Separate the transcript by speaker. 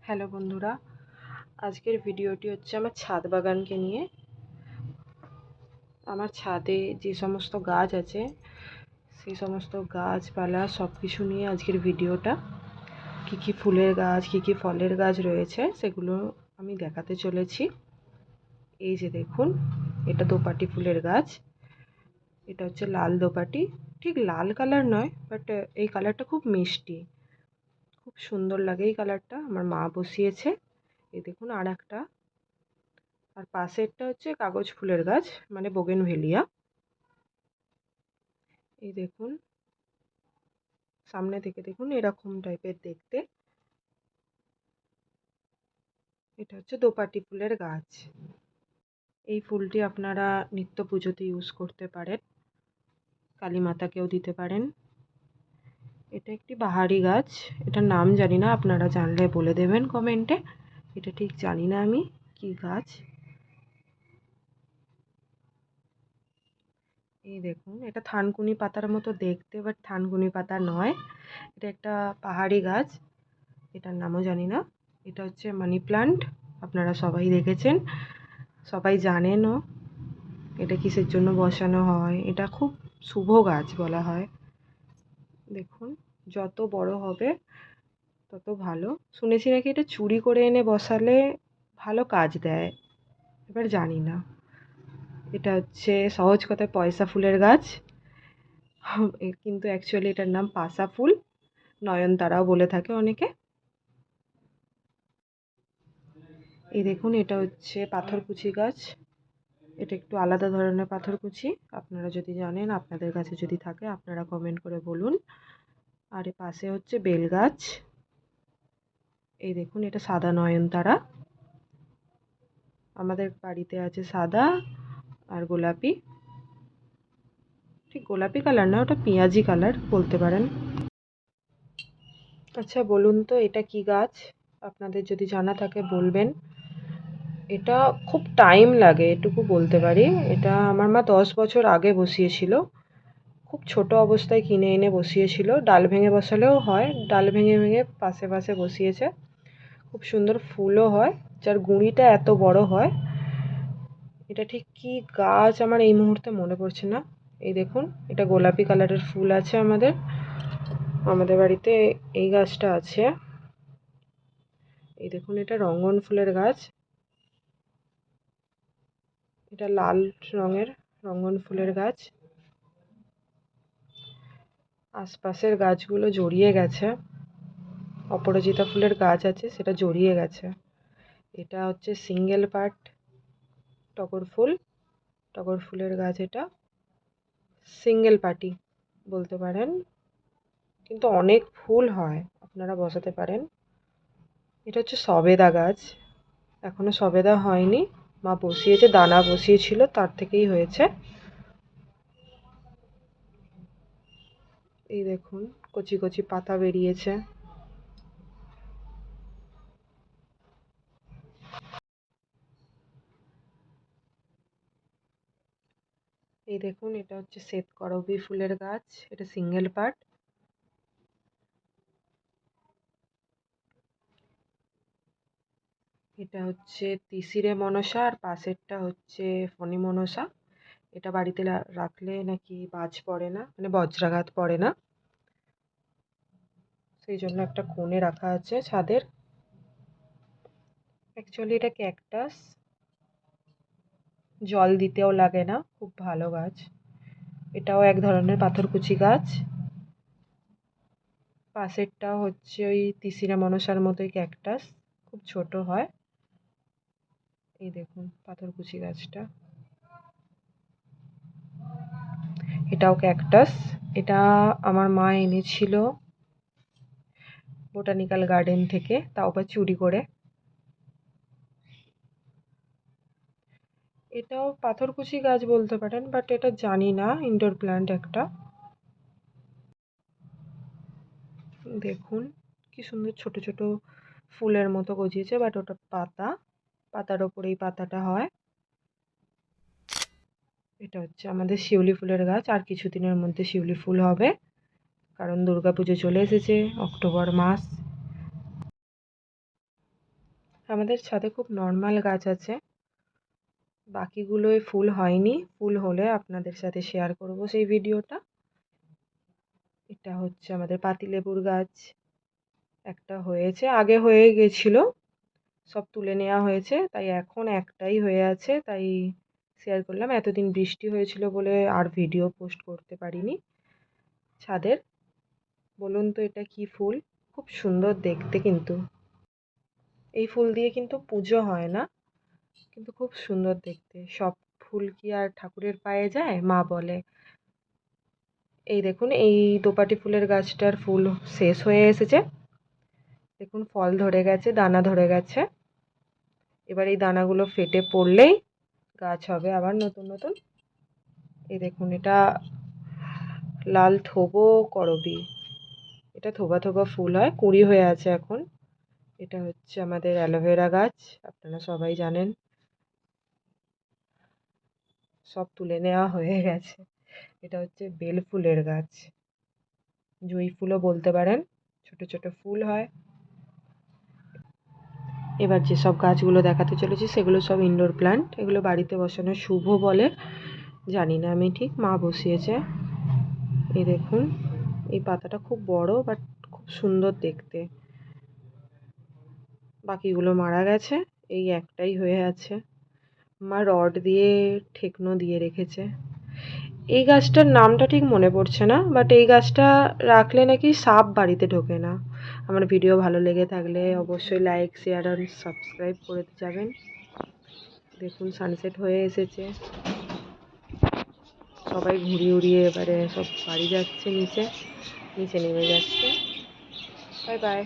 Speaker 1: Hello বন্ধুরা, আজকের ভিডিওটি হচ্ছে আমার ছাদ বাগানকে নিয়ে। আমার ছাদে যে সমস্ত গাছ আছে সেই সমস্ত গাছপালা সব কিছু নিয়ে আজকের ভিডিওটা। কী কী ফুলের গাছ, কী কী ফলের গাছ রয়েছে সেগুলো আমি দেখাতে চলেছি। এই যে দেখুন, এটা দোপাটি ফুলের গাছ। এটা হচ্ছে লাল দোপাটি, ঠিক লাল কালার নয়, বাট এই কালারটা খুব মিষ্টি, খুব সুন্দর লাগে এই কালারটা। আমার মা বসিয়েছে। এই দেখুন আর একটা, আর পাশেরটা হচ্ছে কাগজ ফুলের গাছ, মানে বোগেনভেলিয়া। এই দেখুন, সামনে থেকে দেখুন এরকম টাইপের দেখতে। এটা হচ্ছে দোপাটি ফুলের গাছ। এই ফুলটি আপনারা নিত্য পুজোতে ইউজ করতে পারেন, কালী মাতাকেও দিতে পারেন। এটা একটি বাহারি গাছ, এটার নাম জানি না, আপনারা জানলে বলে দেবেন কমেন্টে। এটা ঠিক জানি না আমি কি গাছ। এই দেখুন, এটা থানকুনি পাতার মতো দেখতে, বাট থানকুনি পাতা নয়, এটা একটা পাহাড়ি গাছ, এটার নামও জানি না। এটা হচ্ছে মানি প্লান্ট, আপনারা সবাই দেখেছেন, সবাই জানেনও এটা কিসের জন্য বসানো হয়। এটা খুব শুভ গাছ বলা হয়। দেখুন, যত বড় হবে তত ভালো। শুনেছি নাকি এটা চুরি করে এনে বসালে ভালো কাজ দেয়, এবার জানি না। এটা হচ্ছে সহজ কথায় পয়সা ফুলের গাছ, কিন্তু অ্যাকচুয়ালি এটার নাম পাশা ফুল, নয়নতারাও বলে থাকে অনেকে। এই দেখুন, এটা হচ্ছে পাথরকুচি গাছ। এটা একটু আলাদা ধরনের পাথরকুচি, আপনারা যদি জানেন, আপনাদের কাছে যদি থাকে আপনারা কমেন্ট করে বলুন। আর এর পাশে হচ্ছে বেল গাছ। এই দেখুন, এটা সাদা নয়নতারা। আমাদের বাড়িতে আছে সাদা আর গোলাপি, ঠিক গোলাপি কালার না, ওটা পেঁয়াজি কালার বলতে পারেন। আচ্ছা বলুন তো, এটা কি গাছ? আপনাদের যদি জানা থাকে বলবেন। এটা খুব টাইম লাগে এটুকু বলতে পারি। এটা আমার মা 10 বছর আগে বসিয়েছিল, খুব ছোট অবস্থায় কিনে এনে বসিয়েছিল। ডাল ভেঙে বসালেও হয়, ডাল ভেঙে ভেঙে পাশে পাশে বসিয়েছে। খুব সুন্দর ফুলও হয়, যার গুঁড়িটা এত বড় হয়। এটা ঠিক কি গাছ আমার এই মুহূর্তে মনে পড়ছে না। এই দেখুন, এটা গোলাপি কালারের ফুল আছে আমাদের আমাদের বাড়িতে, এই গাছটা আছে। এই দেখুন, এটা রঙ্গন ফুলের গাছ, এটা লাল রঙের রঙ্গন ফুলের গাছ। আশপাশের গাছগুলো জড়িয়ে গেছে, অপরাজিতা ফুলের গাছ আছে সেটা জড়িয়ে গেছে। এটা হচ্ছে সিঙ্গেল পার্ট টগর ফুল, টগর ফুলের গাছ। এটা সিঙ্গেল পার্টি বলতে পারেন, কিন্তু অনেক ফুল হয়, আপনারা বসাতে পারেন। এটা হচ্ছে সবেদা গাছ, এখনো সবেদা হয়নি, মা বসিয়েছে, দানা বসিয়েছিল তার থেকেই হয়েছে। এই দেখুন, কচি কচি পাতা বেরিয়েছে। এই দেখুন, এটা হচ্ছে শ্বেতকরবী ফুলের গাছ, এটা সিঙ্গেল পার্ট। এটা হচ্ছে তিসিরে মনসা, আর পাশেরটা হচ্ছে ফণি মনসা। এটা বাড়িতে রাখলে নাকি বাজ পড়ে না, মানে বজ্রাঘাত পড়ে না, সেই জন্য একটা কোণে রাখা আছে ছাদের। অ্যাকচুয়ালি এটা ক্যাকটাস, জল দিতেও লাগে না, খুব ভালো গাছ। এটাও এক ধরনের পাথরকুচি গাছ। পাশেরটাও হচ্ছে ওই তিসিরা মনসার মতোই ক্যাকটাস, খুব ছোট হয়। এই দেখুন পাথরকুচি গাছটা, এটাও ক্যাকটাস। এটা আমার মা এনেছিল বোটানিক্যাল গার্ডেন থেকে, তাও আবার চুরি করে। এটাও পাথরকুচি গাছ বলতে পারেন, বাট এটা জানি না, ইনডোর প্ল্যান্ট একটা। দেখুন কি সুন্দর ছোট ছোট ফুলের মতো গজিয়েছে, বাট ওটা পাতা, পাতার ওপরে এই পাতাটা হয়। এটা হচ্ছে আমাদের শিউলি ফুলের গাছ, আর কিছুদিনের মধ্যে শিউলি ফুল হবে, কারণ দুর্গাপুজো চলে এসেছে, অক্টোবর মাস। আমাদের ছাদে খুব নর্মাল গাছ আছে, বাকিগুলোয় ফুল হয়নি, ফুল হলে আপনাদের সাথে শেয়ার করব সেই ভিডিওটা। এটা হচ্ছে আমাদের পাতিলেবুর গাছ, একটা হয়েছে, আগে হয়ে গেছিল, সব তুলে নেওয়া হয়েছে, তাই এখন একটাই হয়ে আছে, তাই শেয়ার করলাম। এতদিন বৃষ্টি হয়েছিল বলে আর ভিডিও পোস্ট করতে পারিনি ছাদের। বলুন তো এটা কি ফুল? খুব সুন্দর দেখতে, কিন্তু এই ফুল দিয়ে কিন্তু পুজো হয় না, কিন্তু খুব সুন্দর দেখতে। সব ফুল কি আর ঠাকুরের পায়ে যায়? মা বলে। এই দেখুন, এই দোপাটি ফুলের গাছটার ফুল শেষ হয়ে এসেছে, দেখুন ফল ধরে গেছে, দানা ধরে গেছে। এবার এই দানাগুলো ফেটে পড়লেই গাছ হবে আবার নতুন নতুন। এই দেখুন, এটা লাল থোবো করবী, এটা থোবা থোবা ফুল হয়, কুঁড়ি হয়ে আছে এখন। এটা হচ্ছে আমাদের অ্যালোভেরা গাছ, আপনারা সবাই জানেন, সব তুলে নেওয়া হয়ে গেছে। এটা হচ্ছে বেল ফুলের গাছ, জুঁই ফুলও বলতে পারেন, ছোট ছোট ফুল হয়। এবার যেসব গাছগুলো দেখাতে চলেছি সেগুলো সব ইনডোর প্ল্যান্ট, এগুলো বাড়িতে বসানো শুভ বলে, জানি না আমি ঠিক, মা বসিয়েছে। এই দেখুন, এই পাতাটা খুব বড় বাট খুব সুন্দর দেখতে। বাকিগুলো মারা গেছে, এই একটাই হয়ে আছে, মা রড দিয়ে ঠেকনো দিয়ে রেখেছে। এই গাছটার নামটা ঠিক মনে পড়ছে না, বাট এই গাছটা রাখলে নাকি সাপ বাড়িতে ঢোকে না। আমার ভিডিও ভালো লেগে থাকলে অবশ্যই লাইক, শেয়ার আর সাবস্ক্রাইব করে যাবেন। দেখুন সানসেট হয়ে এসেছে, সবাই ঘুরিয়ে উড়িয়ে এবারে সব বাড়ি যাচ্ছে, নিচে নিচে নেমে যাচ্ছে। Bye bye.